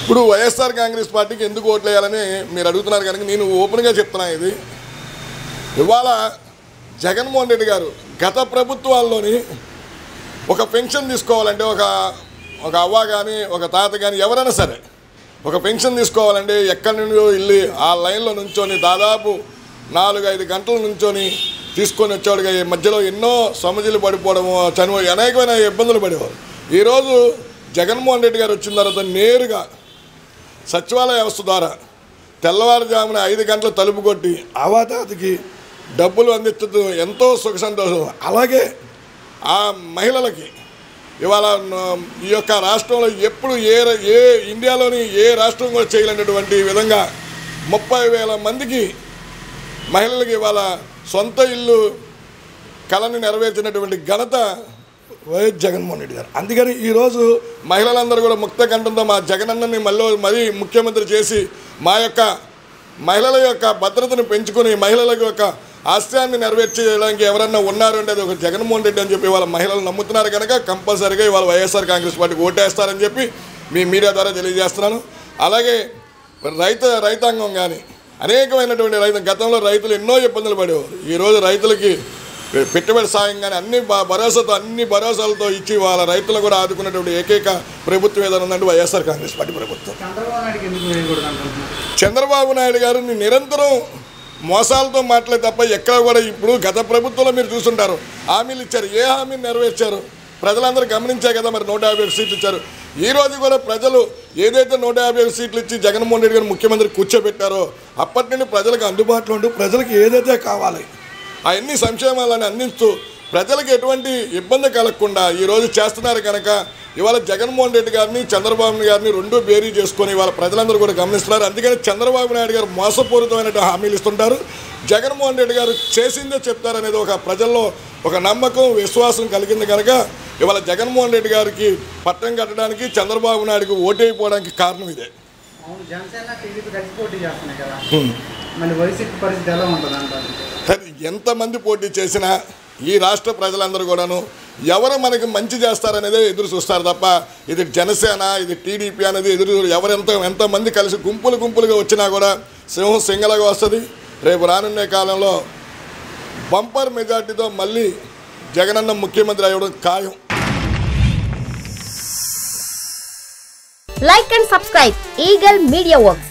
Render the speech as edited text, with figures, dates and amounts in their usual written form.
ఇప్పుడు వైఎస్ఆర్ కాంగ్రెస్ పార్టీకి ఎందుకు ఓట్లు వేయాలని మీరు అడుగుతున్నారు కనుక నేను ఓపెన్గా చెప్తున్నా. ఇది ఇవాళ జగన్మోహన్ రెడ్డి గారు గత ప్రభుత్వాల్లోని ఒక పెన్షన్ తీసుకోవాలంటే ఒక అవ్వ కానీ ఒక తాత కానీ ఎవరైనా సరే ఒక పెన్షన్ తీసుకోవాలంటే ఎక్కడి నుండో వెళ్ళి ఆ లైన్లో నుంచొని దాదాపు 4-5 గంటల నుంచొని తీసుకొని వచ్చేవాడుగా మధ్యలో ఎన్నో సమస్యలు పడిపోవడము చనిపోయి అనేకమైన ఇబ్బందులు పడేవారు. ఈరోజు జగన్మోహన్ రెడ్డి గారు వచ్చిన తర్వాత నేరుగా సచివాలయ వ్యవస్థ ద్వారా తెల్లవారుజామున 5 గంటల తలుపు కొట్టి అవాతాతకి డబ్బులు అందిస్తూ ఎంతో సుఖ సంతోషం. అలాగే ఆ మహిళలకి ఇవాళ ఈ యొక్క రాష్ట్రంలో ఎప్పుడు ఏ ఇండియాలోని ఏ రాష్ట్రం కూడా చేయలేనటువంటి విధంగా 30,000 మందికి మహిళలకి ఇవాళ సొంత ఇల్లు కళని నెరవేర్చినటువంటి ఘనత వైఎస్ జగన్మోహన్ రెడ్డి గారు. అందుకని ఈరోజు మహిళలందరూ కూడా ముక్త కంఠంతో మా జగనన్నని మరీ ముఖ్యమంత్రి చేసి మా యొక్క మహిళల యొక్క భద్రతను పెంచుకొని మహిళల యొక్క ఆశయాన్ని నెరవేర్చేయడానికి ఎవరన్నా ఉన్నారు అంటే అది ఒక జగన్మోహన్ రెడ్డి అని చెప్పి వాళ్ళ మహిళలు నమ్ముతున్నారు కనుక కంపల్సరీగా ఇవాళ వైఎస్ఆర్ కాంగ్రెస్ పార్టీకి ఓటేస్తారని చెప్పి మీ మీడియా ద్వారా తెలియజేస్తున్నాను. అలాగే రైతాంగం కానీ అనేకమైనటువంటి గతంలో రైతులు ఎన్నో ఇబ్బందులు పడేవారు. ఈరోజు రైతులకి పెట్టుబడి సాయం కానీ అన్ని భరోసాలతో ఇచ్చి వాళ్ళ రైతులు కూడా ఆదుకున్నటువంటి ఏకైక ప్రభుత్వం ఏదైనా ఉందంటే వైఎస్ఆర్ కాంగ్రెస్ పార్టీ ప్రభుత్వం. చంద్రబాబు నాయుడు గారు నిరంతరం మోసాలతో మాట్లాడే తప్ప ఎక్కడ కూడా ఇప్పుడు గత ప్రభుత్వంలో మీరు చూస్తుంటారు హామీలు ఇచ్చారు. ఏ హామీని నెరవేర్చారు ప్రజలందరూ గమనించే కదా. మరి 150 సీట్లు ఇచ్చారు. ఈరోజు కూడా ప్రజలు ఏదైతే 150 సీట్లు ఇచ్చి జగన్మోహన్ రెడ్డి గారు ముఖ్యమంత్రి కూర్చోబెట్టారో అప్పటి నుండి ప్రజలకు అందుబాటులో ఉంటూ ప్రజలకు ఏదైతే కావాలి అవన్నీ సంక్షేమాలను అందిస్తూ ప్రజలకు ఎటువంటి ఇబ్బంది కలగకుండా ఈరోజు చేస్తున్నారు కనుక ఇవాళ జగన్మోహన్ రెడ్డి గారిని చంద్రబాబు గారిని రెండూ బేరీ చేసుకొని ఇవాళ ప్రజలందరూ కూడా గమనిస్తున్నారు. అందుకని చంద్రబాబు నాయుడు గారు మోసపూరితమైన హామీలు ఇస్తుంటారు. జగన్మోహన్ రెడ్డి గారు చేసిందే చెప్తారనేది ఒక ప్రజల్లో ఒక నమ్మకం విశ్వాసం కలిగింది కనుక ఇవాళ జగన్మోహన్ రెడ్డి గారికి పట్టం కట్టడానికి చంద్రబాబు నాయుడుకి ఓటైపోవడానికి కారణం ఇదే. ఎంతమంది పోటీ చేసినా ఈ రాష్ట్ర ప్రజలందరూ కూడాను ఎవరు మనకి మంచి చేస్తారనేదే ఎదురు చూస్తారు తప్ప ఇది జనసేన ఇది టీడీపీ అనేది ఎదురు ఎంతమంది కలిసి గుంపులుగా వచ్చినా కూడా సింహం సింగలగా వస్తుంది. రేపు రానున్న కాలంలో బంపర్ మెజార్టీతో మళ్ళీ జగనన్న ముఖ్యమంత్రి అవ్వడం ఖాయం. Like and subscribe Eagle Media Works.